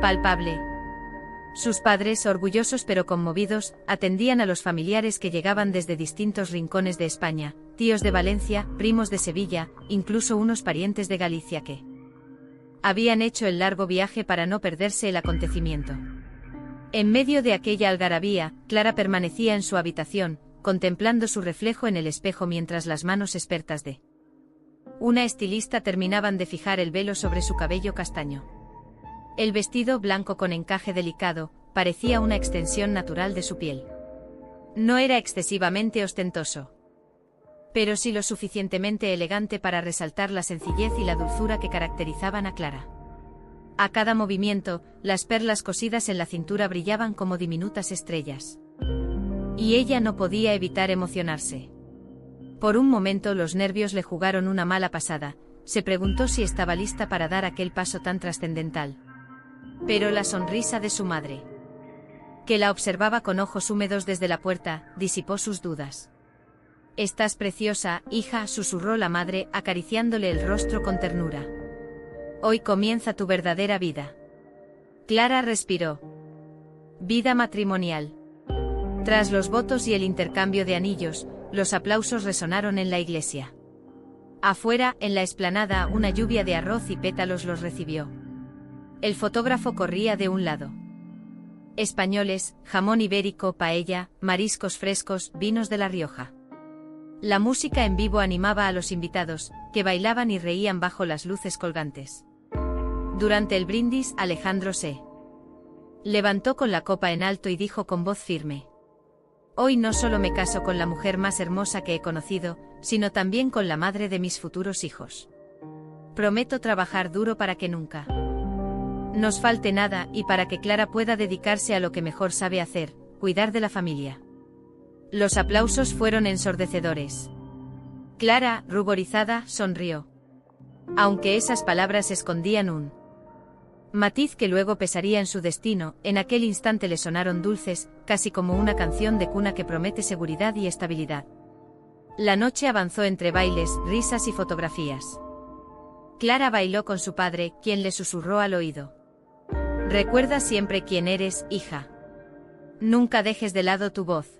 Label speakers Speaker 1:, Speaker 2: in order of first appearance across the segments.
Speaker 1: palpable. Sus padres, orgullosos pero conmovidos, atendían a los familiares que llegaban desde distintos rincones de España, tíos de Valencia, primos de Sevilla, incluso unos parientes de Galicia que habían hecho el largo viaje para no perderse el acontecimiento. En medio de aquella algarabía, Clara permanecía en su habitación, contemplando su reflejo en el espejo mientras las manos expertas de una estilista terminaban de fijar el velo sobre su cabello castaño. El vestido blanco con encaje delicado parecía una extensión natural de su piel. No era excesivamente ostentoso, pero sí lo suficientemente elegante para resaltar la sencillez y la dulzura que caracterizaban a Clara. A cada movimiento, las perlas cosidas en la cintura brillaban como diminutas estrellas. Y ella no podía evitar emocionarse. Por un momento los nervios le jugaron una mala pasada, se preguntó si estaba lista para dar aquel paso tan trascendental. Pero la sonrisa de su madre, que la observaba con ojos húmedos desde la puerta, disipó sus dudas. «Estás preciosa, hija», susurró la madre, acariciándole el rostro con ternura. «Hoy comienza tu verdadera vida». Clara respiró. Vida matrimonial. Tras los votos y el intercambio de anillos, los aplausos resonaron en la iglesia. Afuera, en la explanada, una lluvia de arroz y pétalos los recibió. El fotógrafo corría de un lado. Españoles, jamón ibérico, paella, mariscos frescos, vinos de La Rioja. La música en vivo animaba a los invitados, que bailaban y reían bajo las luces colgantes. Durante el brindis, Alejandro se levantó con la copa en alto y dijo con voz firme: «Hoy no solo me caso con la mujer más hermosa que he conocido, sino también con la madre de mis futuros hijos. Prometo trabajar duro para que nunca nos falte nada y para que Clara pueda dedicarse a lo que mejor sabe hacer, cuidar de la familia». Los aplausos fueron ensordecedores. Clara, ruborizada, sonrió. Aunque esas palabras escondían un matiz que luego pesaría en su destino, en aquel instante le sonaron dulces, casi como una canción de cuna que promete seguridad y estabilidad. La noche avanzó entre bailes, risas y fotografías. Clara bailó con su padre, quien le susurró al oído: «Recuerda siempre quién eres, hija. Nunca dejes de lado tu voz».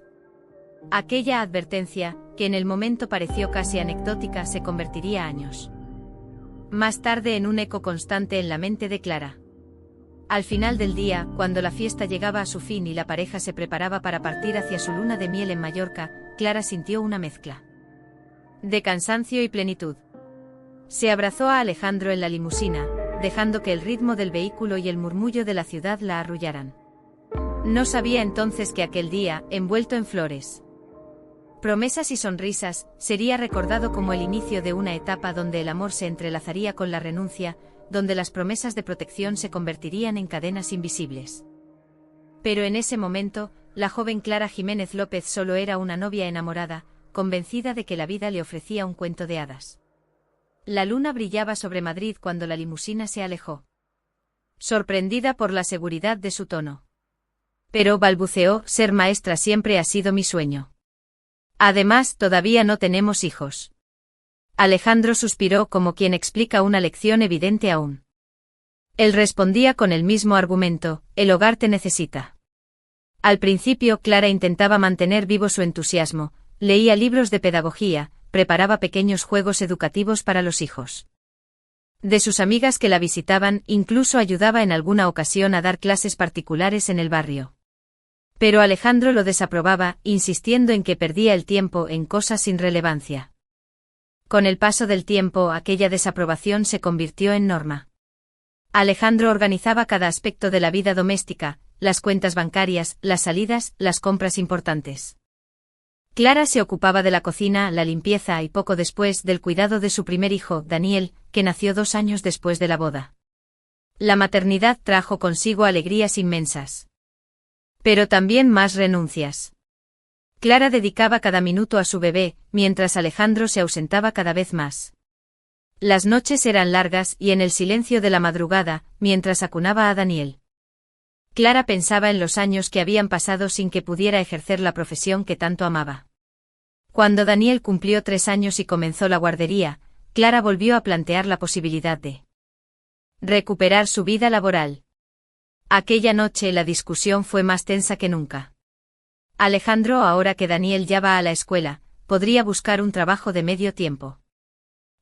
Speaker 1: Aquella advertencia, que en el momento pareció casi anecdótica, se convertiría años más tarde en un eco constante en la mente de Clara. Al final del día, cuando la fiesta llegaba a su fin y la pareja se preparaba para partir hacia su luna de miel en Mallorca, Clara sintió una mezcla de cansancio y plenitud. Se abrazó a Alejandro en la limusina, dejando que el ritmo del vehículo y el murmullo de la ciudad la arrullaran. No sabía entonces que aquel día, envuelto en flores, promesas y sonrisas, sería recordado como el inicio de una etapa donde el amor se entrelazaría con la renuncia, donde las promesas de protección se convertirían en cadenas invisibles. Pero en ese momento, la joven Clara Jiménez López solo era una novia enamorada, convencida de que la vida le ofrecía un cuento de hadas. La luna brillaba sobre Madrid cuando la limusina se alejó. Sorprendida por la seguridad de su tono. «Pero», balbuceó, «ser maestra siempre ha sido mi sueño. Además, todavía no tenemos hijos». Alejandro suspiró como quien explica una lección evidente aún. Él respondía con el mismo argumento: «El hogar te necesita». Al principio, Clara intentaba mantener vivo su entusiasmo, leía libros de pedagogía, preparaba pequeños juegos educativos para los hijos de sus amigas que la visitaban, incluso ayudaba en alguna ocasión a dar clases particulares en el barrio. Pero Alejandro lo desaprobaba, insistiendo en que perdía el tiempo en cosas sin relevancia. Con el paso del tiempo, aquella desaprobación se convirtió en norma. Alejandro organizaba cada aspecto de la vida doméstica, las cuentas bancarias, las salidas, las compras importantes. Clara se ocupaba de la cocina, la limpieza y poco después del cuidado de su primer hijo, Daniel, que nació 2 años después de la boda. La maternidad trajo consigo alegrías inmensas. Pero también más renuncias. Clara dedicaba cada minuto a su bebé, mientras Alejandro se ausentaba cada vez más. Las noches eran largas y en el silencio de la madrugada, mientras acunaba a Daniel, Clara pensaba en los años que habían pasado sin que pudiera ejercer la profesión que tanto amaba. Cuando Daniel cumplió 3 años y comenzó la guardería, Clara volvió a plantear la posibilidad de recuperar su vida laboral. Aquella noche la discusión fue más tensa que nunca. Alejandro, ahora que Daniel ya va a la escuela, podría buscar un trabajo de medio tiempo.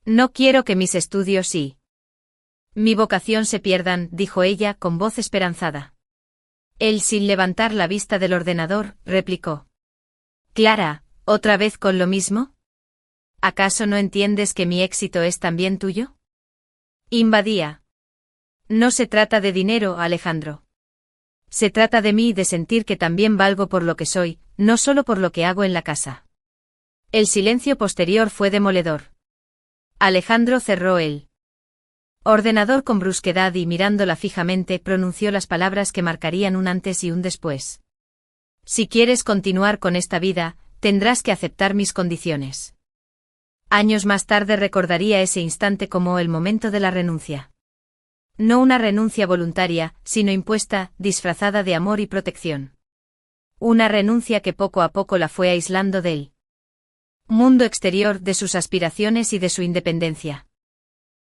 Speaker 1: No quiero que mis estudios y mi vocación se pierdan, dijo ella con voz esperanzada. Él, sin levantar la vista del ordenador, replicó. Clara, ¿otra vez con lo mismo? ¿Acaso no entiendes que mi éxito es también tuyo? Invadía. No se trata de dinero, Alejandro. Se trata de mí y de sentir que también valgo por lo que soy, no solo por lo que hago en la casa. El silencio posterior fue demoledor. Alejandro cerró el ordenador con brusquedad y mirándola fijamente pronunció las palabras que marcarían un antes y un después. Si quieres continuar con esta vida, tendrás que aceptar mis condiciones. Años más tarde recordaría ese instante como el momento de la renuncia. No una renuncia voluntaria, sino impuesta, disfrazada de amor y protección. Una renuncia que poco a poco la fue aislando del mundo exterior, de sus aspiraciones y de su independencia.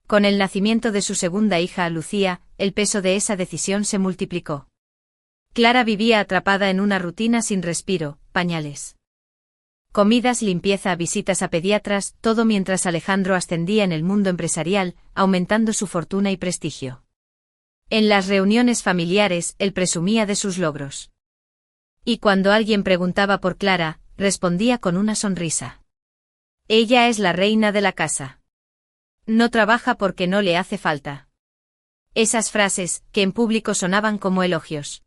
Speaker 1: Con el nacimiento de su segunda hija, Lucía, el peso de esa decisión se multiplicó. Clara vivía atrapada en una rutina sin respiro, pañales, comidas, limpieza, visitas a pediatras, todo mientras Alejandro ascendía en el mundo empresarial, aumentando su fortuna y prestigio. En las reuniones familiares, él presumía de sus logros. Y cuando alguien preguntaba por Clara, respondía con una sonrisa. Ella es la reina de la casa. No trabaja porque no le hace falta. Esas frases, que en público sonaban como elogios.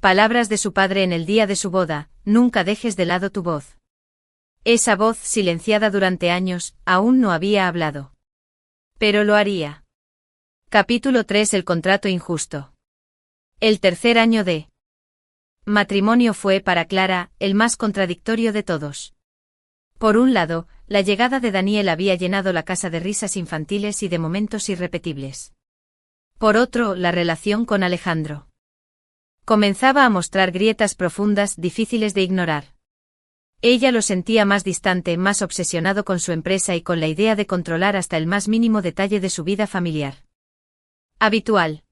Speaker 1: Palabras de su padre en el día de su boda, nunca dejes de lado tu voz. Esa voz, silenciada durante años, aún no había hablado. Pero lo haría. Capítulo 3. El contrato injusto. El tercer año de matrimonio fue para Clara el más contradictorio de todos. Por un lado, la llegada de Daniel había llenado la casa de risas infantiles y de momentos irrepetibles. Por otro, la relación con Alejandro comenzaba a mostrar grietas profundas difíciles de ignorar. Ella lo sentía más distante, más obsesionado con su empresa y con la idea de controlar hasta el más mínimo detalle de su vida familiar. Habitual.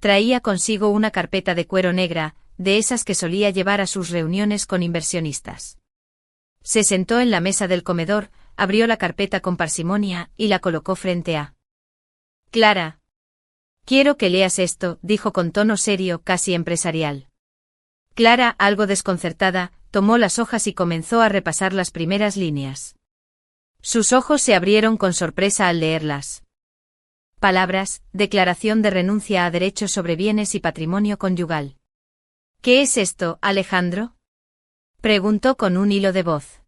Speaker 1: Traía consigo una carpeta de cuero negra, de esas que solía llevar a sus reuniones con inversionistas. Se sentó en la mesa del comedor, abrió la carpeta con parsimonia y la colocó frente a Clara. Quiero que leas esto, dijo con tono serio, casi empresarial. Clara, algo desconcertada, tomó las hojas y comenzó a repasar las primeras líneas. Sus ojos se abrieron con sorpresa al leerlas. Palabras: declaración de renuncia a derechos sobre bienes y patrimonio conyugal. ¿Qué es esto, Alejandro?, preguntó con un hilo de voz.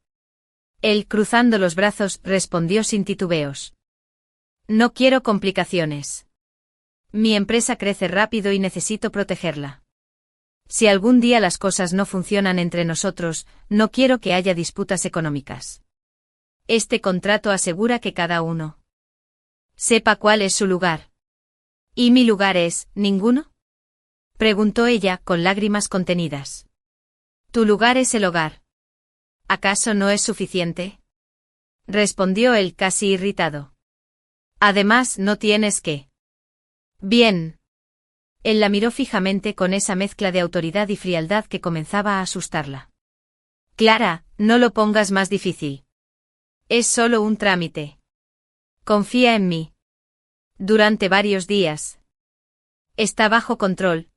Speaker 1: Él, cruzando los brazos, respondió sin titubeos. No quiero complicaciones. Mi empresa crece rápido y necesito protegerla. Si algún día las cosas no funcionan entre nosotros, no quiero que haya disputas económicas. Este contrato asegura que cada uno sepa cuál es su lugar. ¿Y mi lugar es ninguno?, preguntó ella, con lágrimas contenidas. Tu lugar es el hogar. ¿Acaso no es suficiente?, respondió él, casi irritado. Además, no tienes que. Bien. Él la miró fijamente con esa mezcla de autoridad y frialdad que comenzaba a asustarla. Clara, no lo pongas más difícil. Es solo un trámite. Confía en mí. Durante varios días. Está bajo control.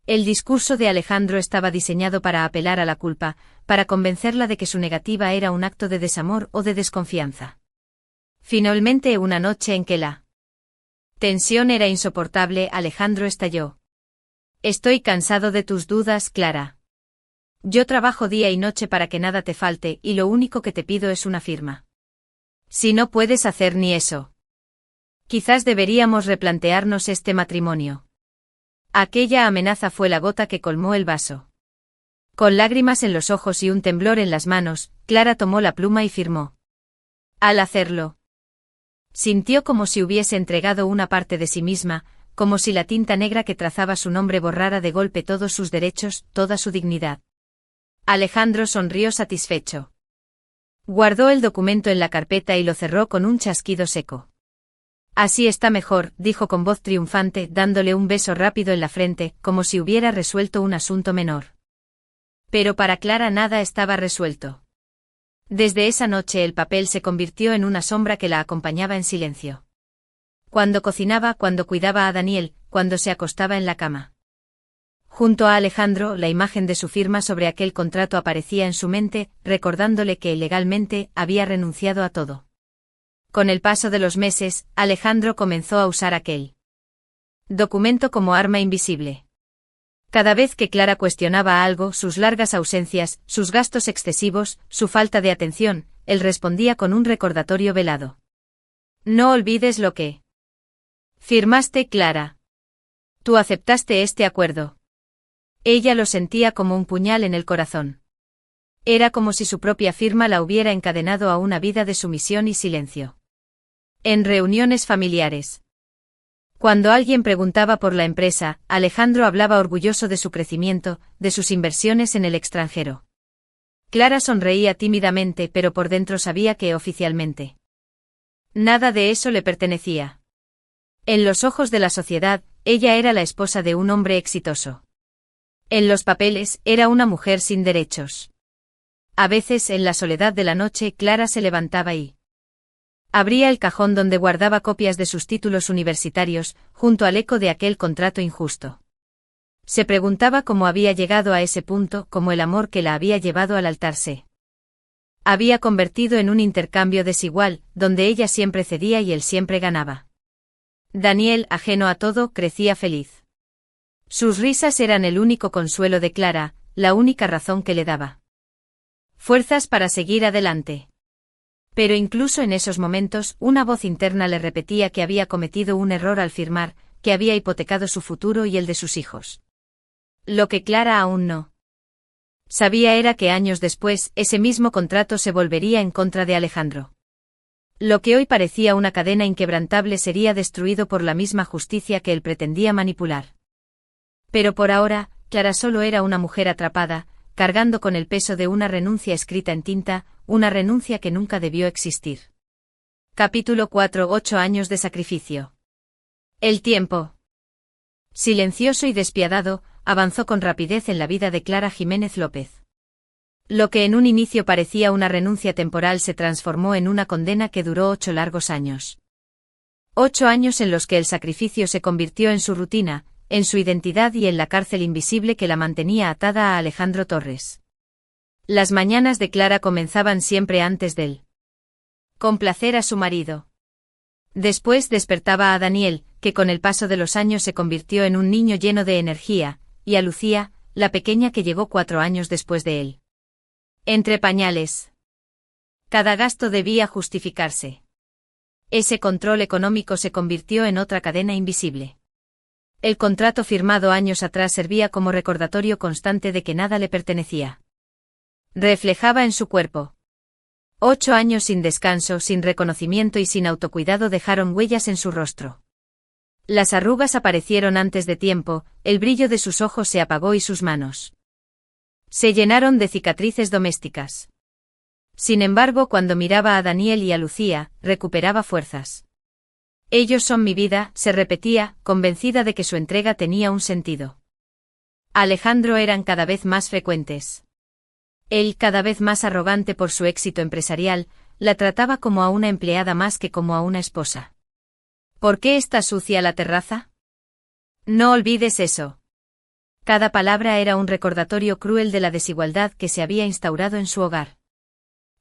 Speaker 1: El discurso de Alejandro estaba diseñado para apelar a la culpa, para convencerla de que su negativa era un acto de desamor o de desconfianza. Finalmente, una noche en que la tensión era insoportable, Alejandro estalló. Estoy cansado de tus dudas, Clara. Yo trabajo día y noche para que nada te falte y lo único que te pido es una firma. Si no puedes hacer ni eso, quizás deberíamos replantearnos este matrimonio. Aquella amenaza fue la gota que colmó el vaso. Con lágrimas en los ojos y un temblor en las manos, Clara tomó la pluma y firmó. Al hacerlo, sintió como si hubiese entregado una parte de sí misma, como si la tinta negra que trazaba su nombre borrara de golpe todos sus derechos, toda su dignidad. Alejandro sonrió satisfecho. Guardó el documento en la carpeta y lo cerró con un chasquido seco. Así está mejor, dijo con voz triunfante, dándole un beso rápido en la frente, como si hubiera resuelto un asunto menor. Pero para Clara nada estaba resuelto. Desde esa noche el papel se convirtió en una sombra que la acompañaba en silencio. Cuando cocinaba, cuando cuidaba a Daniel, cuando se acostaba en la cama. Junto a Alejandro, la imagen de su firma sobre aquel contrato aparecía en su mente, recordándole que legalmente había renunciado a todo. Con el paso de los meses, Alejandro comenzó a usar aquel documento como arma invisible. Cada vez que Clara cuestionaba algo, sus largas ausencias, sus gastos excesivos, su falta de atención, él respondía con un recordatorio velado. No olvides lo que firmaste, Clara. Tú aceptaste este acuerdo. Ella lo sentía como un puñal en el corazón. Era como si su propia firma la hubiera encadenado a una vida de sumisión y silencio. En reuniones familiares. Cuando alguien preguntaba por la empresa, Alejandro hablaba orgulloso de su crecimiento, de sus inversiones en el extranjero. Clara sonreía tímidamente, pero por dentro sabía que oficialmente nada de eso le pertenecía. En los ojos de la sociedad, ella era la esposa de un hombre exitoso. En los papeles, era una mujer sin derechos. A veces, en la soledad de la noche, Clara se levantaba y abría el cajón donde guardaba copias de sus títulos universitarios, junto al eco de aquel contrato injusto. Se preguntaba cómo había llegado a ese punto, cómo el amor que la había llevado al altar se había convertido en un intercambio desigual, donde ella siempre cedía y él siempre ganaba. Daniel, ajeno a todo, crecía feliz. Sus risas eran el único consuelo de Clara, la única razón que le daba fuerzas para seguir adelante. Pero incluso en esos momentos, una voz interna le repetía que había cometido un error al firmar, que había hipotecado su futuro y el de sus hijos. Lo que Clara aún no sabía era que años después, ese mismo contrato se volvería en contra de Alejandro. Lo que hoy parecía una cadena inquebrantable sería destruido por la misma justicia que él pretendía manipular. Pero por ahora, Clara solo era una mujer atrapada, cargando con el peso de una renuncia escrita en tinta, una renuncia que nunca debió existir. Capítulo 4. 8 años de sacrificio. El tiempo, silencioso y despiadado, avanzó con rapidez en la vida de Clara Jiménez López. Lo que en un inicio parecía una renuncia temporal se transformó en una condena que duró 8 largos años. 8 años en los que el sacrificio se convirtió en su rutina, en su identidad y en la cárcel invisible que la mantenía atada a Alejandro Torres. Las mañanas de Clara comenzaban siempre antes de él complacer a su marido. Después despertaba a Daniel, que con el paso de los años se convirtió en un niño lleno de energía, y a Lucía, la pequeña que llegó 4 años después de él. Entre pañales. Cada gasto debía justificarse. Ese control económico se convirtió en otra cadena invisible. El contrato firmado años atrás servía como recordatorio constante de que nada le pertenecía. Reflejaba en su cuerpo. 8 años sin descanso, sin reconocimiento y sin autocuidado dejaron huellas en su rostro. Las arrugas aparecieron antes de tiempo, el brillo de sus ojos se apagó y sus manos se llenaron de cicatrices domésticas. Sin embargo, cuando miraba a Daniel y a Lucía, recuperaba fuerzas. Ellos son mi vida, se repetía, convencida de que su entrega tenía un sentido. Alejandro eran cada vez más frecuentes. Él, cada vez más arrogante por su éxito empresarial, la trataba como a una empleada más que como a una esposa. ¿Por qué está sucia la terraza? No olvides eso. Cada palabra era un recordatorio cruel de la desigualdad que se había instaurado en su hogar.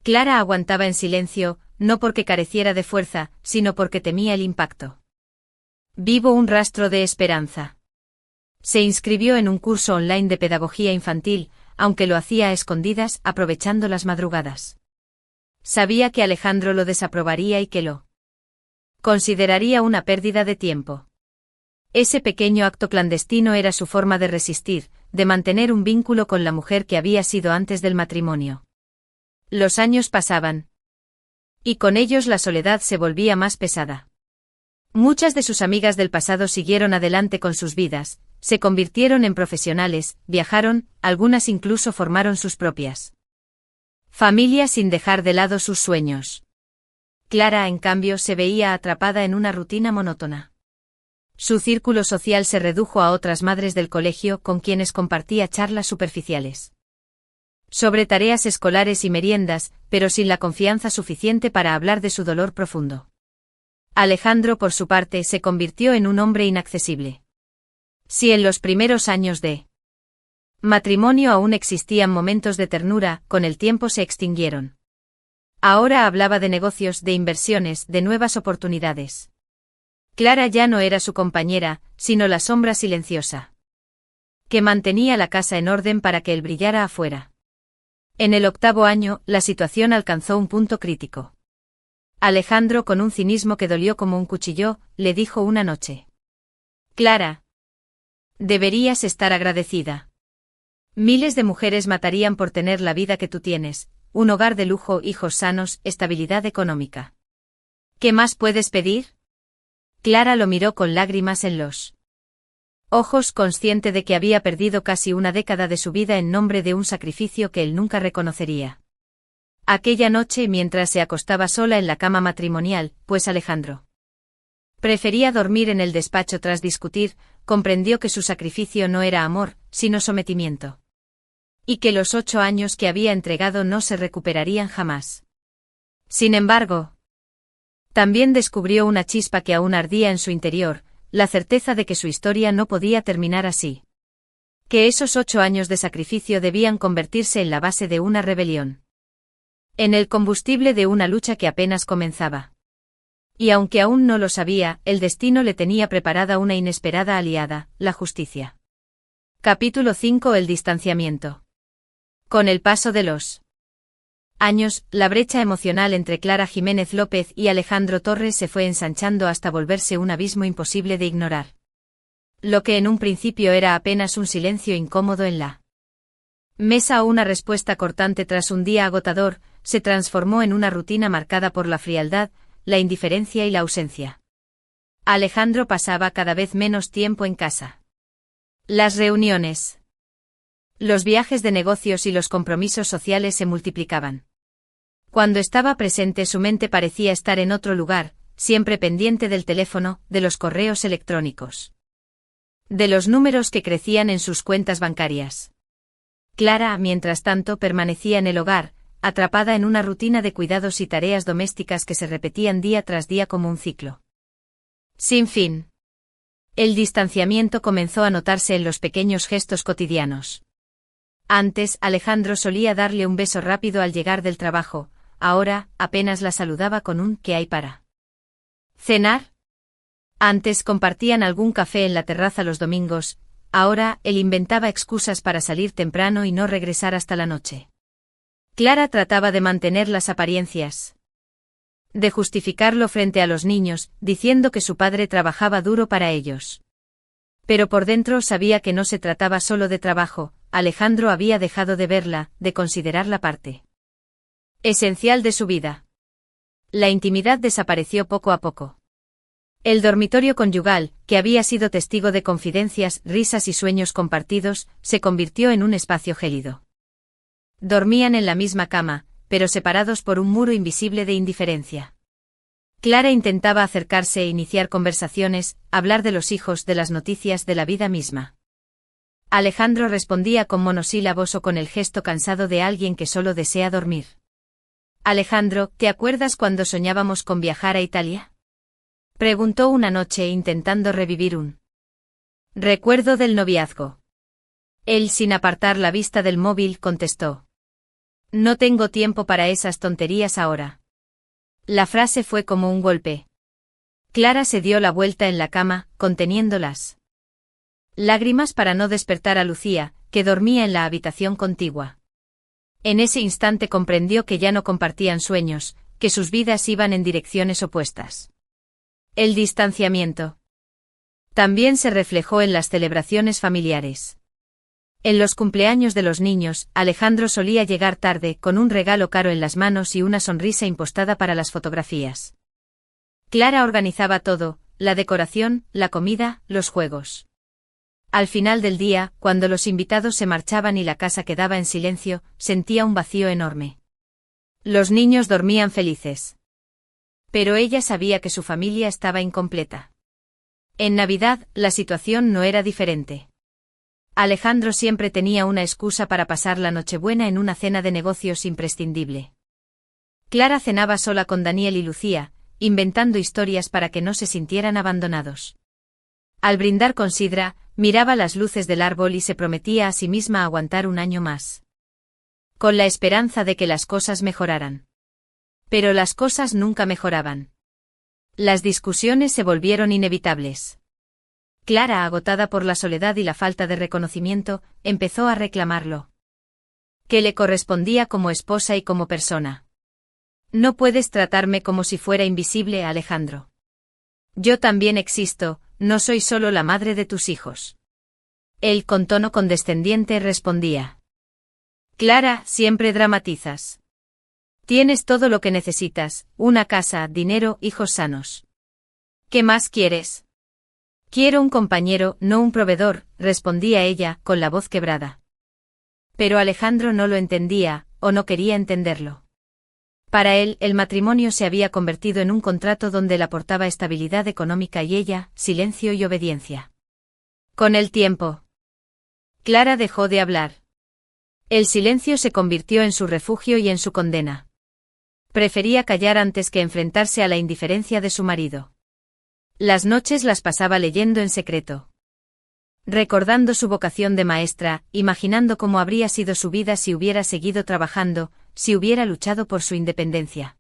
Speaker 1: Clara aguantaba en silencio, no porque careciera de fuerza, sino porque temía el impacto. Vivo un rastro de esperanza. Se inscribió en un curso online de pedagogía infantil, aunque lo hacía a escondidas, aprovechando las madrugadas. Sabía que Alejandro lo desaprobaría y que lo consideraría una pérdida de tiempo. Ese pequeño acto clandestino era su forma de resistir, de mantener un vínculo con la mujer que había sido antes del matrimonio. Los años pasaban. Y con ellos la soledad se volvía más pesada. Muchas de sus amigas del pasado siguieron adelante con sus vidas, se convirtieron en profesionales, viajaron, algunas incluso formaron sus propias familias sin dejar de lado sus sueños. Clara, en cambio, se veía atrapada en una rutina monótona. Su círculo social se redujo a otras madres del colegio con quienes compartía charlas superficiales sobre tareas escolares y meriendas, pero sin la confianza suficiente para hablar de su dolor profundo. Alejandro, por su parte, se convirtió en un hombre inaccesible. Si en los primeros años de matrimonio aún existían momentos de ternura, con el tiempo se extinguieron. Ahora hablaba de negocios, de inversiones, de nuevas oportunidades. Clara ya no era su compañera, sino la sombra silenciosa que mantenía la casa en orden para que él brillara afuera. En el 8º año, la situación alcanzó un punto crítico. Alejandro, con un cinismo que dolió como un cuchillo, le dijo una noche: Clara, deberías estar agradecida. Miles de mujeres matarían por tener la vida que tú tienes, un hogar de lujo, hijos sanos, estabilidad económica. ¿Qué más puedes pedir? Clara lo miró con lágrimas en los ojos, consciente de que había perdido casi una década de su vida en nombre de un sacrificio que él nunca reconocería. Aquella noche, mientras se acostaba sola en la cama matrimonial, pues Alejandro prefería dormir en el despacho tras discutir, comprendió que su sacrificio no era amor, sino sometimiento. Y que los 8 años que había entregado no se recuperarían jamás. Sin embargo, también descubrió una chispa que aún ardía en su interior, la certeza de que su historia no podía terminar así. Que esos 8 años de sacrificio debían convertirse en la base de una rebelión. En el combustible de una lucha que apenas comenzaba. Y aunque aún no lo sabía, el destino le tenía preparada una inesperada aliada, la justicia. Capítulo 5: El distanciamiento. Con el paso de los años, la brecha emocional entre Clara Jiménez López y Alejandro Torres se fue ensanchando hasta volverse un abismo imposible de ignorar. Lo que en un principio era apenas un silencio incómodo en la mesa o una respuesta cortante tras un día agotador, se transformó en una rutina marcada por la frialdad, la indiferencia y la ausencia. Alejandro pasaba cada vez menos tiempo en casa. Las reuniones, los viajes de negocios y los compromisos sociales se multiplicaban. Cuando estaba presente, su mente parecía estar en otro lugar, siempre pendiente del teléfono, de los correos electrónicos, de los números que crecían en sus cuentas bancarias. Clara, mientras tanto, permanecía en el hogar, atrapada en una rutina de cuidados y tareas domésticas que se repetían día tras día como un ciclo sin fin. El distanciamiento comenzó a notarse en los pequeños gestos cotidianos. Antes, Alejandro solía darle un beso rápido al llegar del trabajo, ahora, apenas la saludaba con un «¿Qué hay para cenar?». Antes compartían algún café en la terraza los domingos, ahora, él inventaba excusas para salir temprano y no regresar hasta la noche. Clara trataba de mantener las apariencias, de justificarlo frente a los niños, diciendo que su padre trabajaba duro para ellos. Pero por dentro sabía que no se trataba solo de trabajo. Alejandro había dejado de verla, de considerarla parte esencial de su vida. La intimidad desapareció poco a poco. El dormitorio conyugal, que había sido testigo de confidencias, risas y sueños compartidos, se convirtió en un espacio gélido. Dormían en la misma cama, pero separados por un muro invisible de indiferencia. Clara intentaba acercarse e iniciar conversaciones, hablar de los hijos, de las noticias, de la vida misma. Alejandro respondía con monosílabos o con el gesto cansado de alguien que solo desea dormir. Alejandro, ¿te acuerdas cuando soñábamos con viajar a Italia? Preguntó una noche intentando revivir un recuerdo del noviazgo. Él, sin apartar la vista del móvil, contestó: No tengo tiempo para esas tonterías ahora. La frase fue como un golpe. Clara se dio la vuelta en la cama, conteniendo las lágrimas para no despertar a Lucía, que dormía en la habitación contigua. En ese instante comprendió que ya no compartían sueños, que sus vidas iban en direcciones opuestas. El distanciamiento también se reflejó en las celebraciones familiares. En los cumpleaños de los niños, Alejandro solía llegar tarde, con un regalo caro en las manos y una sonrisa impostada para las fotografías. Clara organizaba todo: la decoración, la comida, los juegos. Al final del día, cuando los invitados se marchaban y la casa quedaba en silencio, sentía un vacío enorme. Los niños dormían felices. Pero ella sabía que su familia estaba incompleta. En Navidad, la situación no era diferente. Alejandro siempre tenía una excusa para pasar la Nochebuena en una cena de negocios imprescindible. Clara cenaba sola con Daniel y Lucía, inventando historias para que no se sintieran abandonados. Al brindar con sidra, miraba las luces del árbol y se prometía a sí misma aguantar un año más. Con la esperanza de que las cosas mejoraran. Pero las cosas nunca mejoraban. Las discusiones se volvieron inevitables. Clara, agotada por la soledad y la falta de reconocimiento, empezó a reclamarlo. Que le correspondía como esposa y como persona. No puedes tratarme como si fuera invisible, Alejandro. Yo también existo, no soy solo la madre de tus hijos. Él con tono condescendiente respondía. Clara, siempre dramatizas. Tienes todo lo que necesitas, una casa, dinero, hijos sanos. ¿Qué más quieres? Quiero un compañero, no un proveedor, respondía ella, con la voz quebrada. Pero Alejandro no lo entendía, o no quería entenderlo. Para él, el matrimonio se había convertido en un contrato donde él aportaba estabilidad económica y ella, silencio y obediencia. Con el tiempo, Clara dejó de hablar. El silencio se convirtió en su refugio y en su condena. Prefería callar antes que enfrentarse a la indiferencia de su marido. Las noches las pasaba leyendo en secreto. Recordando su vocación de maestra, imaginando cómo habría sido su vida si hubiera seguido trabajando, si hubiera luchado por su independencia.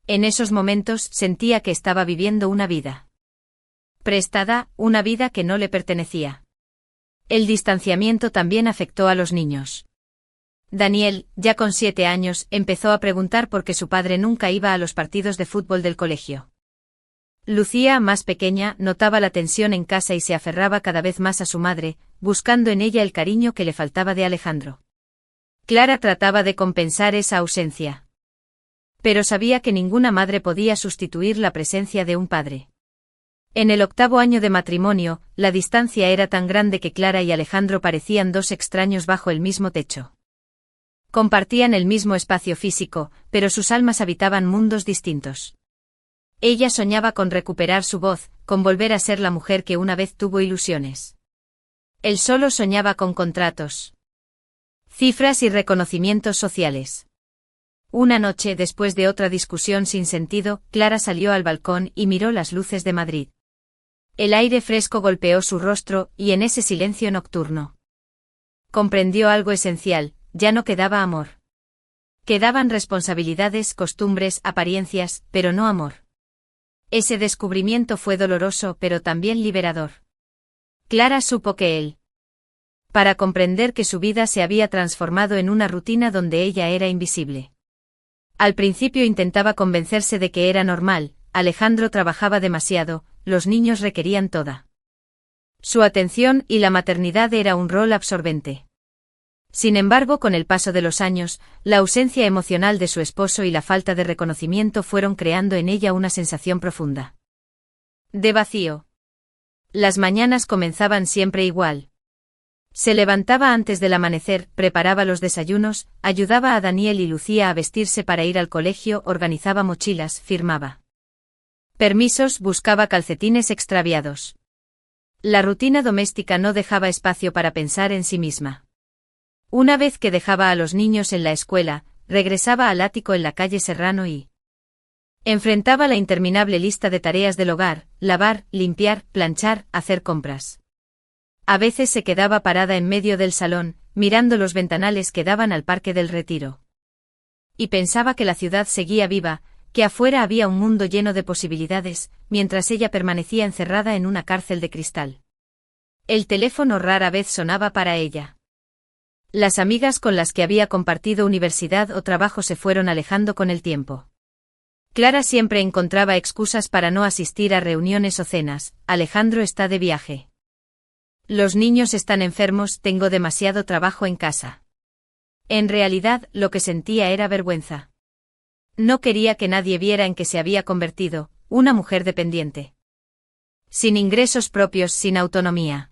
Speaker 1: En esos momentos sentía que estaba viviendo una vida prestada, una vida que no le pertenecía. El distanciamiento también afectó a los niños. Daniel, ya con 7 años, empezó a preguntar por qué su padre nunca iba a los partidos de fútbol del colegio. Lucía, más pequeña, notaba la tensión en casa y se aferraba cada vez más a su madre, buscando en ella el cariño que le faltaba de Alejandro. Clara trataba de compensar esa ausencia. Pero sabía que ninguna madre podía sustituir la presencia de un padre. En el 8º año de matrimonio, la distancia era tan grande que Clara y Alejandro parecían dos extraños bajo el mismo techo. Compartían el mismo espacio físico, pero sus almas habitaban mundos distintos. Ella soñaba con recuperar su voz, con volver a ser la mujer que una vez tuvo ilusiones. Él solo soñaba con contratos, cifras y reconocimientos sociales. Una noche, después de otra discusión sin sentido, Clara salió al balcón y miró las luces de Madrid. El aire fresco golpeó su rostro, y en ese silencio nocturno comprendió algo esencial: ya no quedaba amor. Quedaban responsabilidades, costumbres, apariencias, pero no amor. Ese descubrimiento fue doloroso, pero también liberador. Clara supo que él, para comprender que su vida se había transformado en una rutina donde ella era invisible. Al principio intentaba convencerse de que era normal: Alejandro trabajaba demasiado, los niños requerían toda su atención y la maternidad era un rol absorbente. Sin embargo, con el paso de los años, la ausencia emocional de su esposo y la falta de reconocimiento fueron creando en ella una sensación profunda de vacío. Las mañanas comenzaban siempre igual. Se levantaba antes del amanecer, preparaba los desayunos, ayudaba a Daniel y Lucía a vestirse para ir al colegio, organizaba mochilas, firmaba permisos, buscaba calcetines extraviados. La rutina doméstica no dejaba espacio para pensar en sí misma. Una vez que dejaba a los niños en la escuela, regresaba al ático en la calle Serrano y enfrentaba la interminable lista de tareas del hogar: lavar, limpiar, planchar, hacer compras. A veces se quedaba parada en medio del salón, mirando los ventanales que daban al Parque del Retiro. Y pensaba que la ciudad seguía viva, que afuera había un mundo lleno de posibilidades, mientras ella permanecía encerrada en una cárcel de cristal. El teléfono rara vez sonaba para ella. Las amigas con las que había compartido universidad o trabajo se fueron alejando con el tiempo. Clara siempre encontraba excusas para no asistir a reuniones o cenas: Alejandro está de viaje. Los niños están enfermos, tengo demasiado trabajo en casa. En realidad, lo que sentía era vergüenza. No quería que nadie viera en que se había convertido, una mujer dependiente. Sin ingresos propios, sin autonomía.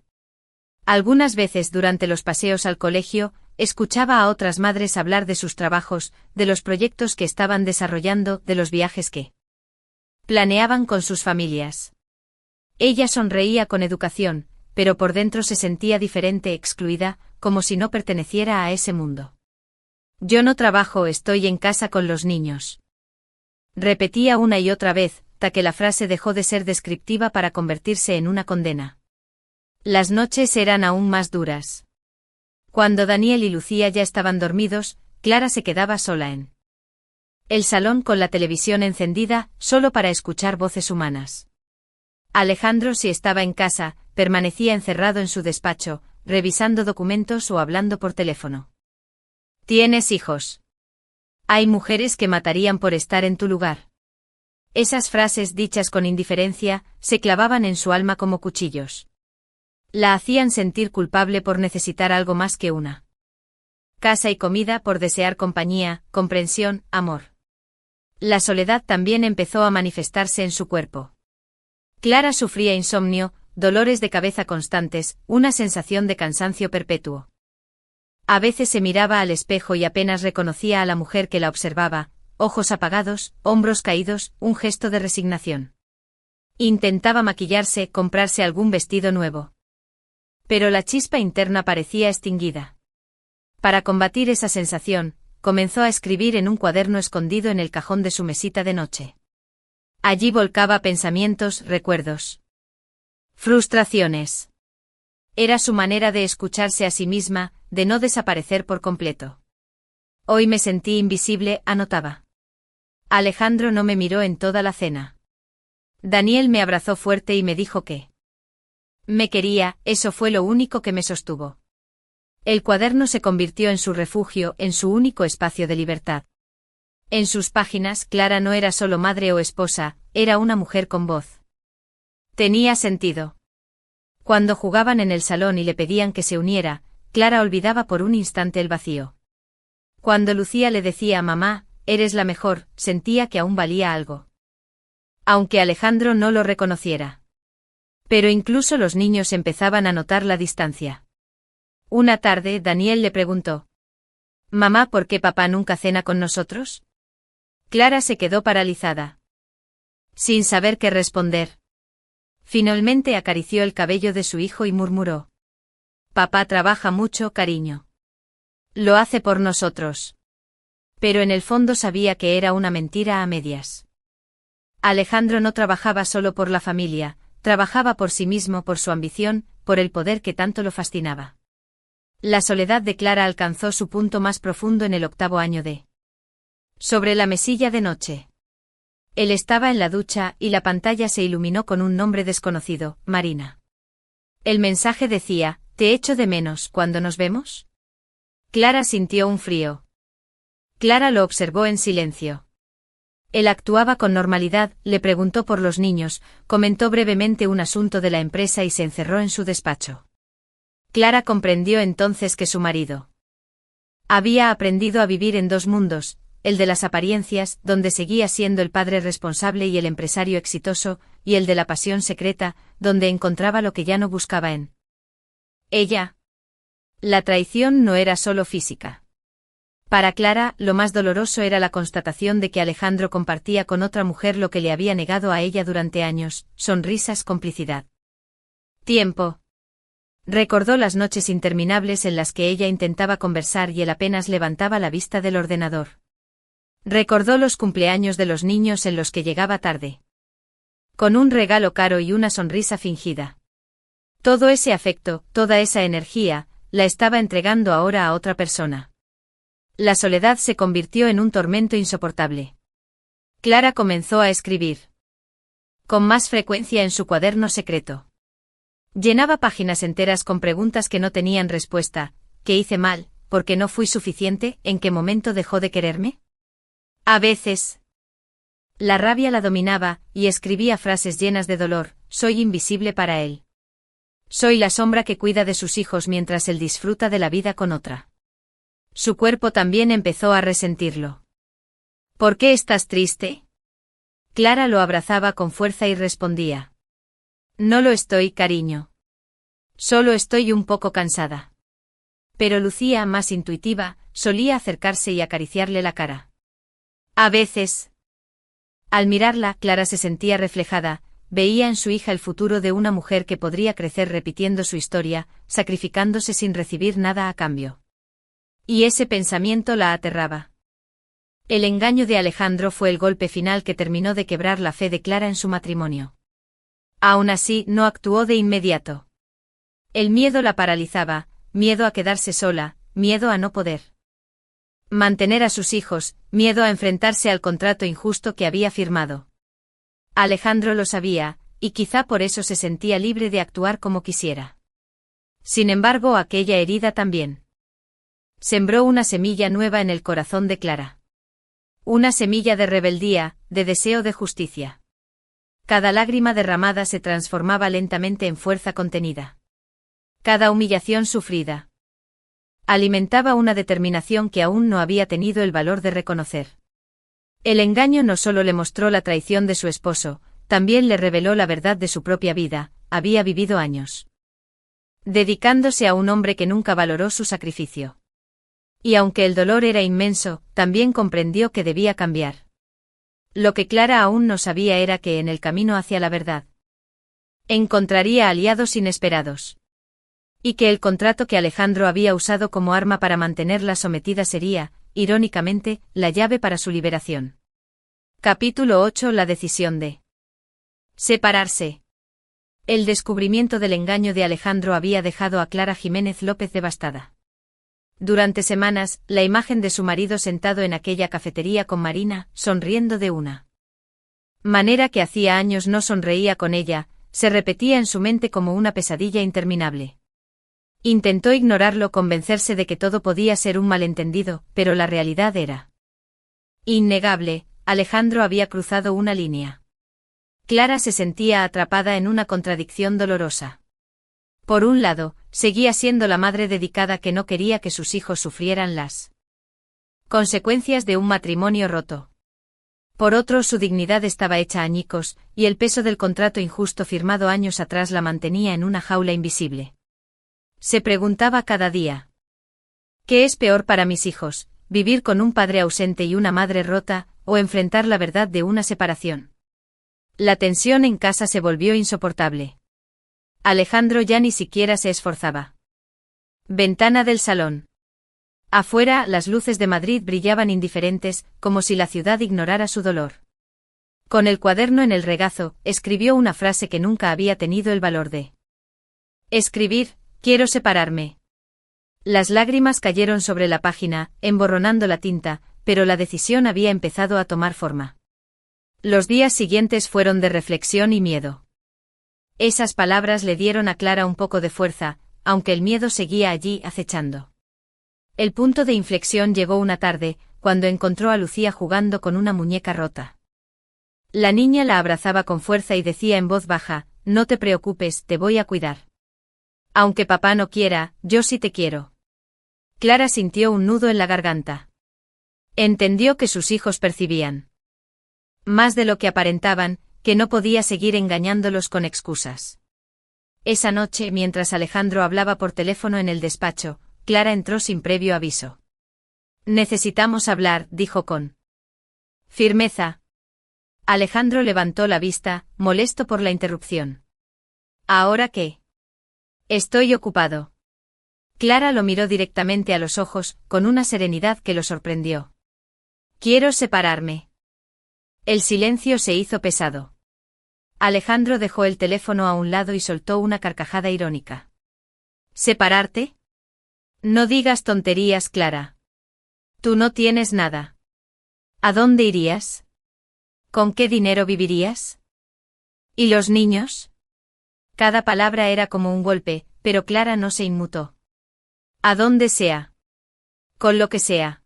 Speaker 1: Algunas veces durante los paseos al colegio, escuchaba a otras madres hablar de sus trabajos, de los proyectos que estaban desarrollando, de los viajes que Planeaban con sus familias. Ella sonreía con educación, pero por dentro se sentía diferente, excluida, como si no perteneciera a ese mundo. Yo no trabajo, estoy en casa con los niños. Repetía una y otra vez, hasta que la frase dejó de ser descriptiva para convertirse en una condena. Las noches eran aún más duras. Cuando Daniel y Lucía ya estaban dormidos, Clara se quedaba sola en el salón con la televisión encendida, solo para escuchar voces humanas. Alejandro, si estaba en casa, permanecía encerrado en su despacho, revisando documentos o hablando por teléfono. ¿Tienes hijos? Hay mujeres que matarían por estar en tu lugar. Esas frases dichas con indiferencia, se clavaban en su alma como cuchillos. La hacían sentir culpable por necesitar algo más que una casa y comida, por desear compañía, comprensión, amor. La soledad también empezó a manifestarse en su cuerpo. Clara sufría insomnio, dolores de cabeza constantes, una sensación de cansancio perpetuo. A veces se miraba al espejo y apenas reconocía a la mujer que la observaba, ojos apagados, hombros caídos, un gesto de resignación. Intentaba maquillarse, comprarse algún vestido nuevo. Pero la chispa interna parecía extinguida. Para combatir esa sensación, comenzó a escribir en un cuaderno escondido en el cajón de su mesita de noche. Allí volcaba pensamientos, recuerdos, frustraciones. Era su manera de escucharse a sí misma, de no desaparecer por completo. Hoy me sentí invisible, anotaba. Alejandro no me miró en toda la cena. Daniel me abrazó fuerte y me dijo que me quería, eso fue lo único que me sostuvo. El cuaderno se convirtió en su refugio, en su único espacio de libertad. En sus páginas, Clara no era solo madre o esposa, era una mujer con voz. Tenía sentido. Cuando jugaban en el salón y le pedían que se uniera, Clara olvidaba por un instante el vacío. Cuando Lucía le decía a mamá, eres la mejor, sentía que aún valía algo. Aunque Alejandro no lo reconociera. Pero incluso los niños empezaban a notar la distancia. Una tarde, Daniel le preguntó: «Mamá, ¿por qué papá nunca cena con nosotros?». Clara se quedó paralizada, sin saber qué responder. Finalmente acarició el cabello de su hijo y murmuró: «Papá trabaja mucho, cariño. Lo hace por nosotros». Pero en el fondo sabía que era una mentira a medias. Alejandro no trabajaba solo por la familia, trabajaba por sí mismo, por su ambición, por el poder que tanto lo fascinaba. La soledad de Clara alcanzó su punto más profundo en el 8º año de Sobre la mesilla de noche. Él estaba en la ducha y la pantalla se iluminó con un nombre desconocido, Marina. El mensaje decía: «Te echo de menos, ¿cuándo nos vemos?». Clara sintió un frío. Clara lo observó en silencio. Él actuaba con normalidad, le preguntó por los niños, comentó brevemente un asunto de la empresa y se encerró en su despacho. Clara comprendió entonces que su marido había aprendido a vivir en dos mundos, el de las apariencias, donde seguía siendo el padre responsable y el empresario exitoso, y el de la pasión secreta, donde encontraba lo que ya no buscaba en ella. La traición no era solo física. Para Clara, lo más doloroso era la constatación de que Alejandro compartía con otra mujer lo que le había negado a ella durante años: sonrisas, complicidad, tiempo. Recordó las noches interminables en las que ella intentaba conversar y él apenas levantaba la vista del ordenador. Recordó los cumpleaños de los niños en los que llegaba tarde, con un regalo caro y una sonrisa fingida. Todo ese afecto, toda esa energía, la estaba entregando ahora a otra persona. La soledad se convirtió en un tormento insoportable. Clara comenzó a escribir con más frecuencia en su cuaderno secreto. Llenaba páginas enteras con preguntas que no tenían respuesta: ¿qué hice mal? ¿Por qué no fui suficiente? ¿En qué momento dejó de quererme? A veces la rabia la dominaba, y escribía frases llenas de dolor: soy invisible para él. Soy la sombra que cuida de sus hijos mientras él disfruta de la vida con otra. Su cuerpo también empezó a resentirlo. ¿Por qué estás triste? Clara lo abrazaba con fuerza y respondía: no lo estoy, cariño. Solo estoy un poco cansada. Pero Lucía, más intuitiva, solía acercarse y acariciarle la cara. A veces Al mirarla, Clara se sentía reflejada, veía en su hija el futuro de una mujer que podría crecer repitiendo su historia, sacrificándose sin recibir nada a cambio. Y ese pensamiento la aterraba. El engaño de Alejandro fue el golpe final que terminó de quebrar la fe de Clara en su matrimonio. Aún así, no actuó de inmediato. El miedo la paralizaba, miedo a quedarse sola, miedo a no poder mantener a sus hijos, miedo a enfrentarse al contrato injusto que había firmado. Alejandro lo sabía, y quizá por eso se sentía libre de actuar como quisiera. Sin embargo, aquella herida también sembró una semilla nueva en el corazón de Clara. Una semilla de rebeldía, de deseo de justicia. Cada lágrima derramada se transformaba lentamente en fuerza contenida. Cada humillación sufrida alimentaba una determinación que aún no había tenido el valor de reconocer. El engaño no solo le mostró la traición de su esposo, también le reveló la verdad de su propia vida. Había vivido años dedicándose a un hombre que nunca valoró su sacrificio. Y aunque el dolor era inmenso, también comprendió que debía cambiar. Lo que Clara aún no sabía era que en el camino hacia la verdad encontraría aliados inesperados. Y que el contrato que Alejandro había usado como arma para mantenerla sometida sería, irónicamente, la llave para su liberación. Capítulo 8. La decisión de separarse. El descubrimiento del engaño de Alejandro había dejado a Clara Jiménez López devastada. Durante semanas, la imagen de su marido sentado en aquella cafetería con Marina, sonriendo de una manera que hacía años no sonreía con ella, se repetía en su mente como una pesadilla interminable. Intentó ignorarlo, convencerse de que todo podía ser un malentendido, pero la realidad era innegable. Alejandro había cruzado una línea. Clara se sentía atrapada en una contradicción dolorosa. Por un lado, seguía siendo la madre dedicada que no quería que sus hijos sufrieran las consecuencias de un matrimonio roto. Por otro, su dignidad estaba hecha añicos, y el peso del contrato injusto firmado años atrás la mantenía en una jaula invisible. Se preguntaba cada día: ¿qué es peor para mis hijos, vivir con un padre ausente y una madre rota, o enfrentar la verdad de una separación? La tensión en casa se volvió insoportable. Alejandro ya ni siquiera se esforzaba. Ventana del salón. Afuera, las luces de Madrid brillaban indiferentes, como si la ciudad ignorara su dolor. Con el cuaderno en el regazo, escribió una frase que nunca había tenido el valor de escribir: quiero separarme. Las lágrimas cayeron sobre la página, emborronando la tinta, pero la decisión había empezado a tomar forma. Los días siguientes fueron de reflexión y miedo. Esas palabras le dieron a Clara un poco de fuerza, aunque el miedo seguía allí acechando. El punto de inflexión llegó una tarde, cuando encontró a Lucía jugando con una muñeca rota. La niña la abrazaba con fuerza y decía en voz baja: no te preocupes, te voy a cuidar. Aunque papá no quiera, yo sí te quiero. Clara sintió un nudo en la garganta. Entendió que sus hijos percibían más de lo que aparentaban, que no podía seguir engañándolos con excusas. Esa noche, mientras Alejandro hablaba por teléfono en el despacho, Clara entró sin previo aviso. Necesitamos hablar, dijo con firmeza. Alejandro levantó la vista, molesto por la interrupción. ¿Ahora qué? Estoy ocupado. Clara lo miró directamente a los ojos, con una serenidad que lo sorprendió. Quiero separarme. El silencio se hizo pesado. Alejandro dejó el teléfono a un lado y soltó una carcajada irónica. ¿Separarte? No digas tonterías, Clara. Tú no tienes nada. ¿A dónde irías? ¿Con qué dinero vivirías? ¿Y los niños? Cada palabra era como un golpe, pero Clara no se inmutó. A donde sea. Con lo que sea.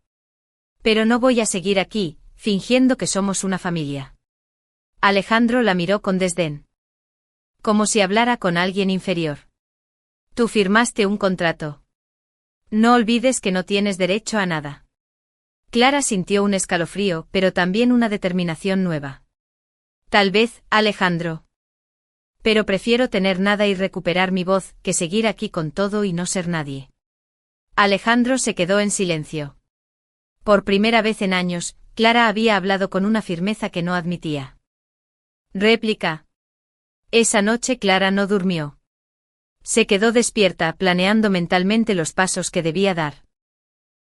Speaker 1: Pero no voy a seguir aquí, fingiendo que somos una familia. Alejandro la miró con desdén. Como si hablara con alguien inferior. Tú firmaste un contrato. No olvides que no tienes derecho a nada. Clara sintió un escalofrío, pero también una determinación nueva. Tal vez, Alejandro. Pero prefiero tener nada y recuperar mi voz, que seguir aquí con todo y no ser nadie. Alejandro se quedó en silencio. Por primera vez en años, Clara había hablado con una firmeza que no admitía réplica. Esa noche Clara no durmió. Se quedó despierta, planeando mentalmente los pasos que debía dar.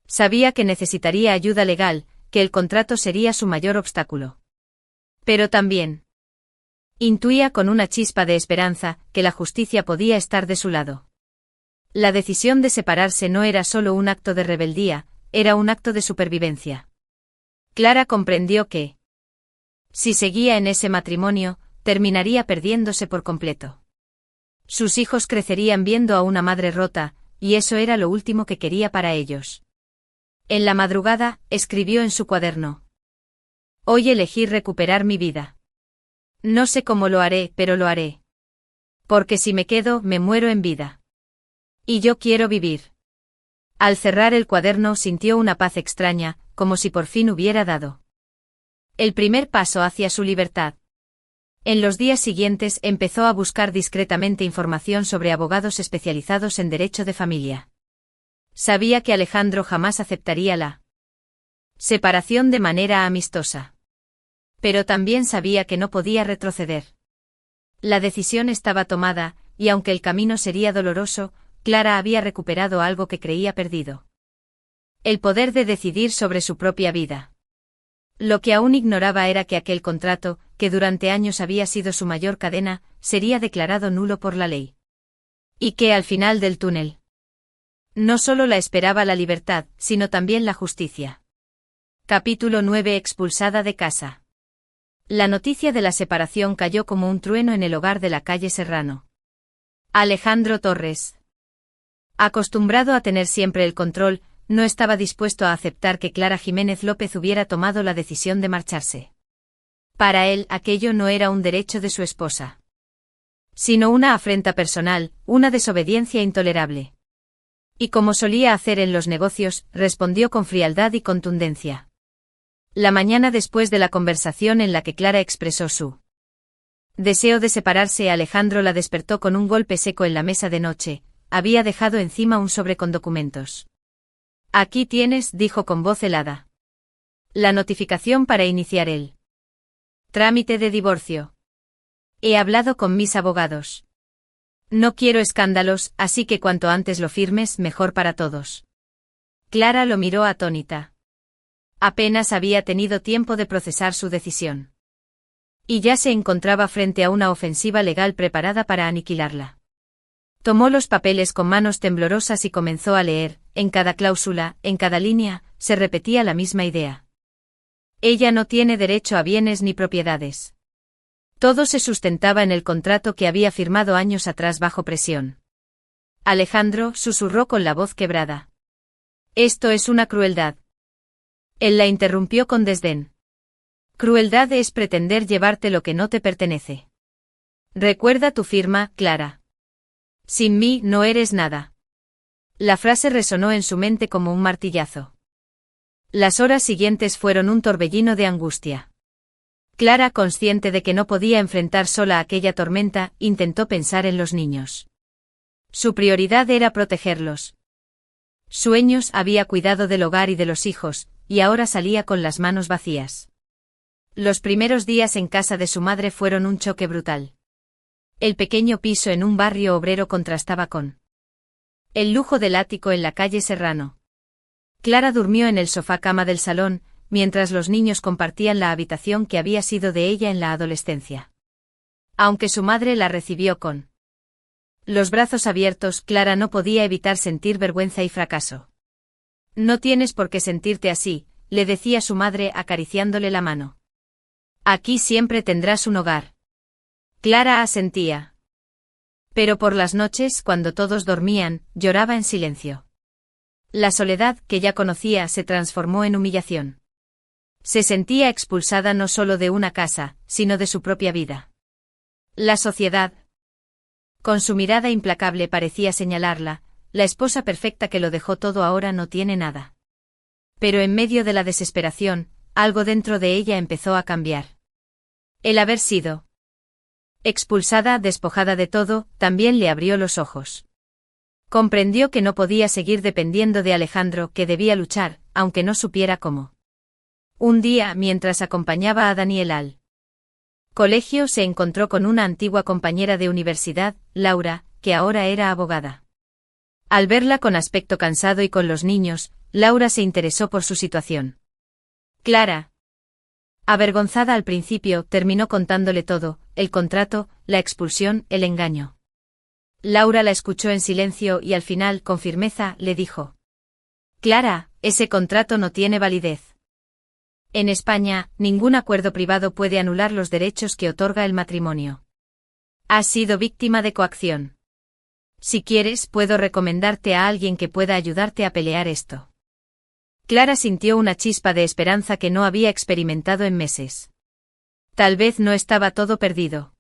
Speaker 1: Sabía que necesitaría ayuda legal, que el contrato sería su mayor obstáculo. Pero también intuía con una chispa de esperanza que la justicia podía estar de su lado. La decisión de separarse no era solo un acto de rebeldía, era un acto de supervivencia. Clara comprendió que, si seguía en ese matrimonio, terminaría perdiéndose por completo. Sus hijos crecerían viendo a una madre rota, y eso era lo último que quería para ellos. En la madrugada, escribió en su cuaderno: Hoy elegí recuperar mi vida. No sé cómo lo haré, pero lo haré. Porque si me quedo, me muero en vida. Y yo quiero vivir. Al cerrar el cuaderno sintió una paz extraña, como si por fin hubiera dado el primer paso hacia su libertad. En los días siguientes empezó a buscar discretamente información sobre abogados especializados en derecho de familia. Sabía que Alejandro jamás aceptaría la separación de manera amistosa. Pero también sabía que no podía retroceder. La decisión estaba tomada, y aunque el camino sería doloroso, Clara había recuperado algo que creía perdido: el poder de decidir sobre su propia vida. Lo que aún ignoraba era que aquel contrato, que durante años había sido su mayor cadena, sería declarado nulo por la ley. Y que al final del túnel no solo la esperaba la libertad, sino también la justicia. Capítulo 9. Expulsada de casa. La noticia de la separación cayó como un trueno en el hogar de la calle Serrano. Alejandro Torres, acostumbrado a tener siempre el control, no estaba dispuesto a aceptar que Clara Jiménez López hubiera tomado la decisión de marcharse. Para él, aquello no era un derecho de su esposa, sino una afrenta personal, una desobediencia intolerable. Y como solía hacer en los negocios, respondió con frialdad y contundencia. La mañana después de la conversación en la que Clara expresó su deseo de separarse, Alejandro la despertó con un golpe seco en la mesa de noche. Había dejado encima un sobre con documentos. Aquí tienes, dijo con voz helada. La notificación para iniciar el trámite de divorcio. He hablado con mis abogados. No quiero escándalos, así que cuanto antes lo firmes, mejor para todos. Clara lo miró atónita. Apenas había tenido tiempo de procesar su decisión. Y ya se encontraba frente a una ofensiva legal preparada para aniquilarla. Tomó los papeles con manos temblorosas y comenzó a leer. En cada cláusula, en cada línea, se repetía la misma idea. Ella no tiene derecho a bienes ni propiedades. Todo se sustentaba en el contrato que había firmado años atrás bajo presión. Alejandro susurró con la voz quebrada. Esto es una crueldad. Él la interrumpió con desdén. Crueldad es pretender llevarte lo que no te pertenece. Recuerda tu firma, Clara. Sin mí no eres nada. La frase resonó en su mente como un martillazo. Las horas siguientes fueron un torbellino de angustia. Clara, consciente de que no podía enfrentar sola aquella tormenta, intentó pensar en los niños. Su prioridad era protegerlos. Sueños había cuidado del hogar y de los hijos, y ahora salía con las manos vacías. Los primeros días en casa de su madre fueron un choque brutal. El pequeño piso en un barrio obrero contrastaba con el lujo del ático en la calle Serrano. Clara durmió en el sofá-cama del salón, mientras los niños compartían la habitación que había sido de ella en la adolescencia. Aunque su madre la recibió con los brazos abiertos, Clara no podía evitar sentir vergüenza y fracaso. No tienes por qué sentirte así, le decía su madre acariciándole la mano. Aquí siempre tendrás un hogar. Clara asentía. Pero por las noches, cuando todos dormían, lloraba en silencio. La soledad que ya conocía se transformó en humillación. Se sentía expulsada no solo de una casa, sino de su propia vida. La sociedad, con su mirada implacable, parecía señalarla: la esposa perfecta que lo dejó todo ahora no tiene nada. Pero en medio de la desesperación, algo dentro de ella empezó a cambiar. El haber sido expulsada, despojada de todo, también le abrió los ojos. Comprendió que no podía seguir dependiendo de Alejandro, que debía luchar, aunque no supiera cómo. Un día, mientras acompañaba a Daniel al colegio, se encontró con una antigua compañera de universidad, Laura, que ahora era abogada. Al verla con aspecto cansado y con los niños, Laura se interesó por su situación. Clara, avergonzada al principio, terminó contándole todo: el contrato, la expulsión, el engaño. Laura la escuchó en silencio y al final, con firmeza, le dijo: Clara, ese contrato no tiene validez. En España, ningún acuerdo privado puede anular los derechos que otorga el matrimonio. Has sido víctima de coacción. Si quieres, puedo recomendarte a alguien que pueda ayudarte a pelear esto. Clara sintió una chispa de esperanza que no había experimentado en meses. Tal vez no estaba todo perdido.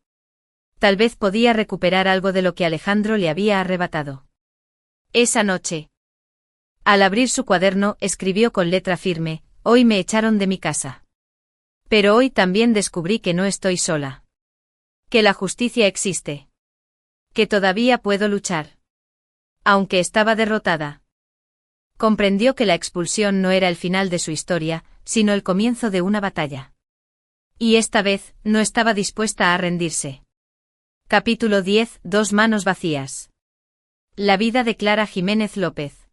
Speaker 1: Tal vez podía recuperar algo de lo que Alejandro le había arrebatado. Esa noche, al abrir su cuaderno, escribió con letra firme: hoy me echaron de mi casa. Pero hoy también descubrí que no estoy sola. Que la justicia existe. Que todavía puedo luchar. Aunque estaba derrotada. Comprendió que la expulsión no era el final de su historia, sino el comienzo de una batalla. Y esta vez, no estaba dispuesta a rendirse. Capítulo 10. Dos manos vacías. La vida de Clara Jiménez López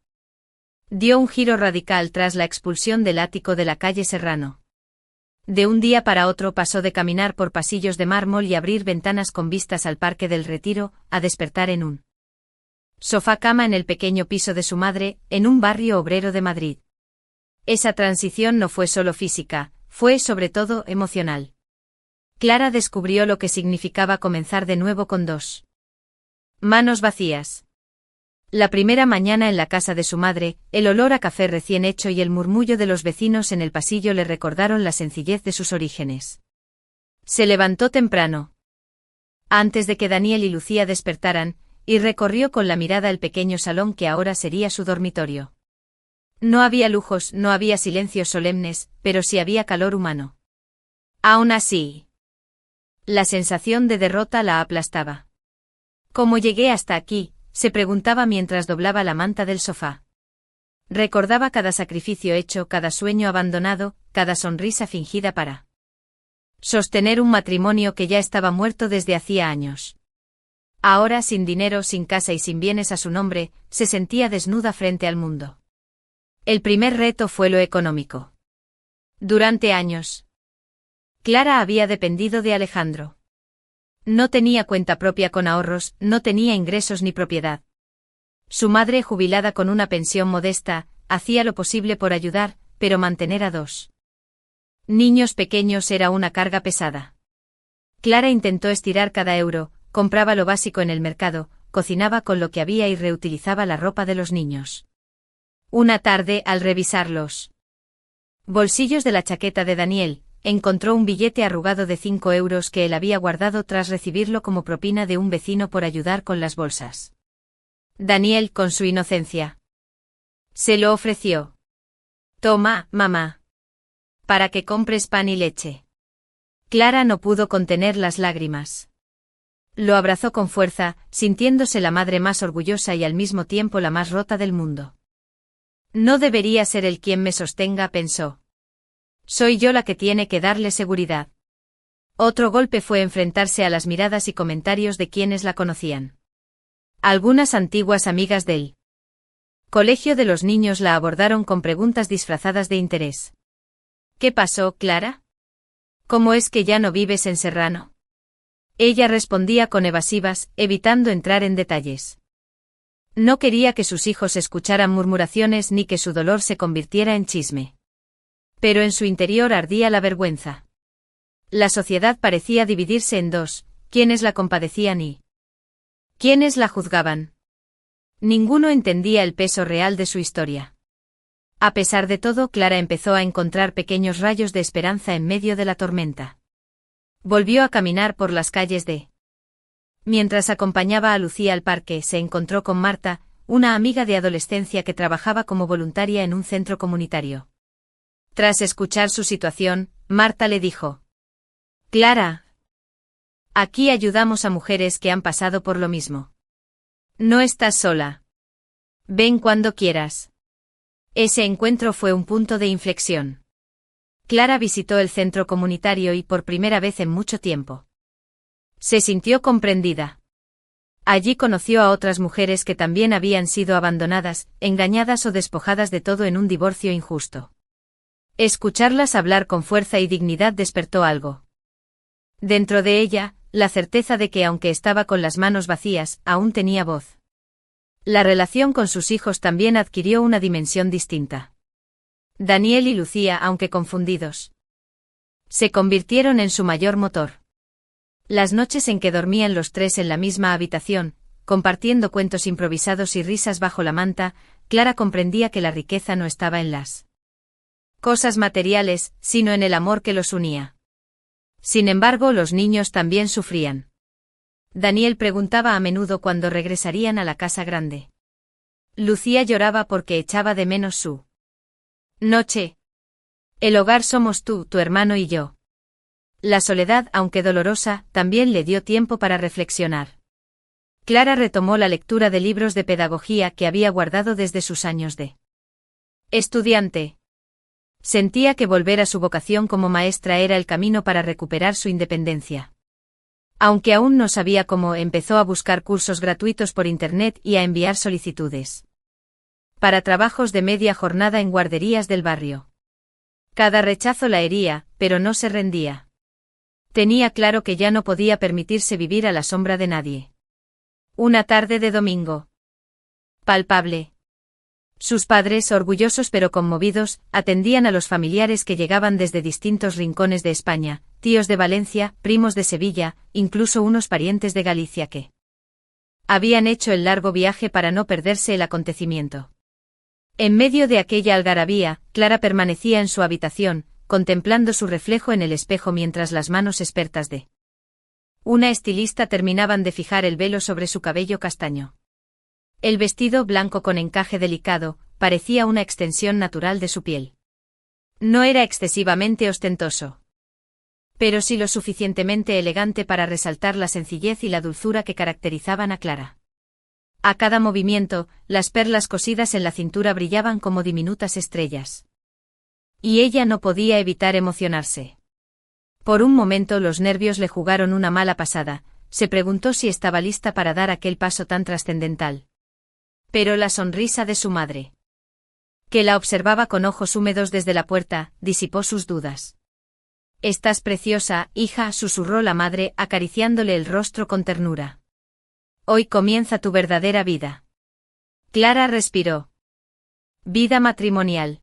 Speaker 1: dio un giro radical tras la expulsión del ático de la calle Serrano. De un día para otro pasó de caminar por pasillos de mármol y abrir ventanas con vistas al Parque del Retiro, a despertar en un sofá-cama en el pequeño piso de su madre, en un barrio obrero de Madrid. Esa transición no fue solo física, fue sobre todo emocional. Clara descubrió lo que significaba comenzar de nuevo con dos manos vacías. La primera mañana en la casa de su madre, el olor a café recién hecho y el murmullo de los vecinos en el pasillo le recordaron la sencillez de sus orígenes. Se levantó temprano, antes de que Daniel y Lucía despertaran, y recorrió con la mirada el pequeño salón que ahora sería su dormitorio. No había lujos, no había silencios solemnes, pero sí había calor humano. Aún así, la sensación de derrota la aplastaba. ¿Cómo llegué hasta aquí?, se preguntaba mientras doblaba la manta del sofá. Recordaba cada sacrificio hecho, cada sueño abandonado, cada sonrisa fingida para sostener un matrimonio que ya estaba muerto desde hacía años. Ahora, sin dinero, sin casa y sin bienes a su nombre, se sentía desnuda frente al mundo. El primer reto fue lo económico. Durante años, Clara había dependido de Alejandro. No tenía cuenta propia con ahorros, no tenía ingresos ni propiedad. Su madre, jubilada con una pensión modesta, hacía lo posible por ayudar, pero mantener a dos niños pequeños era una carga pesada. Clara intentó estirar cada euro, compraba lo básico en el mercado, cocinaba con lo que había y reutilizaba la ropa de los niños. Una tarde, al revisar los bolsillos de la chaqueta de Daniel, encontró un billete arrugado de 5 euros que él había guardado tras recibirlo como propina de un vecino por ayudar con las bolsas. Daniel, con su inocencia, se lo ofreció. Toma, mamá. Para que compres pan y leche. Clara no pudo contener las lágrimas. Lo abrazó con fuerza, sintiéndose la madre más orgullosa y al mismo tiempo la más rota del mundo. No debería ser él quien me sostenga, pensó. Soy yo la que tiene que darle seguridad. Otro golpe fue enfrentarse a las miradas y comentarios de quienes la conocían. Algunas antiguas amigas del colegio de los niños la abordaron con preguntas disfrazadas de interés. ¿Qué pasó, Clara? ¿Cómo es que ya no vives en Serrano? Ella respondía con evasivas, evitando entrar en detalles. No quería que sus hijos escucharan murmuraciones ni que su dolor se convirtiera en chisme. Pero en su interior ardía la vergüenza. La sociedad parecía dividirse en dos: quienes la compadecían y quienes la juzgaban. Ninguno entendía el peso real de su historia. A pesar de todo, Clara empezó a encontrar pequeños rayos de esperanza en medio de la tormenta. Volvió a caminar por las calles de. Mientras acompañaba a Lucía al parque, se encontró con Marta, una amiga de adolescencia que trabajaba como voluntaria en un centro comunitario. Tras escuchar su situación, Marta le dijo: Clara, aquí ayudamos a mujeres que han pasado por lo mismo. No estás sola. Ven cuando quieras. Ese encuentro fue un punto de inflexión. Clara visitó el centro comunitario y por primera vez en mucho tiempo se sintió comprendida. Allí conoció a otras mujeres que también habían sido abandonadas, engañadas o despojadas de todo en un divorcio injusto. Escucharlas hablar con fuerza y dignidad despertó algo dentro de ella, la certeza de que aunque estaba con las manos vacías, aún tenía voz. La relación con sus hijos también adquirió una dimensión distinta. Daniel y Lucía, aunque confundidos, se convirtieron en su mayor motor. Las noches en que dormían los tres en la misma habitación, compartiendo cuentos improvisados y risas bajo la manta, Clara comprendía que la riqueza no estaba en las cosas materiales, sino en el amor que los unía. Sin embargo, los niños también sufrían. Daniel preguntaba a menudo cuándo regresarían a la casa grande. Lucía lloraba porque echaba de menos su noche. El hogar somos tú, tu hermano y yo. La soledad, aunque dolorosa, también le dio tiempo para reflexionar. Clara retomó la lectura de libros de pedagogía que había guardado desde sus años de estudiante. Sentía que volver a su vocación como maestra era el camino para recuperar su independencia. Aunque aún no sabía cómo, empezó a buscar cursos gratuitos por internet y a enviar solicitudes para trabajos de media jornada en guarderías del barrio. Cada rechazo la hería, pero no se rendía. Tenía claro que ya no podía permitirse vivir a la sombra de nadie. Una tarde de domingo. Palpable. Sus padres, orgullosos pero conmovidos, atendían a los familiares que llegaban desde distintos rincones de España, tíos de Valencia, primos de Sevilla, incluso unos parientes de Galicia que habían hecho el largo viaje para no perderse el acontecimiento. En medio de aquella algarabía, Clara permanecía en su habitación, contemplando su reflejo en el espejo mientras las manos expertas de una estilista terminaban de fijar el velo sobre su cabello castaño. El vestido blanco con encaje delicado parecía una extensión natural de su piel. No era excesivamente ostentoso, pero sí lo suficientemente elegante para resaltar la sencillez y la dulzura que caracterizaban a Clara. A cada movimiento, las perlas cosidas en la cintura brillaban como diminutas estrellas. Y ella no podía evitar emocionarse. Por un momento los nervios le jugaron una mala pasada, se preguntó si estaba lista para dar aquel paso tan trascendental. Pero la sonrisa de su madre, que la observaba con ojos húmedos desde la puerta, disipó sus dudas. «Estás preciosa, hija», susurró la madre, acariciándole el rostro con ternura. «Hoy comienza tu verdadera vida». Clara respiró. Vida matrimonial.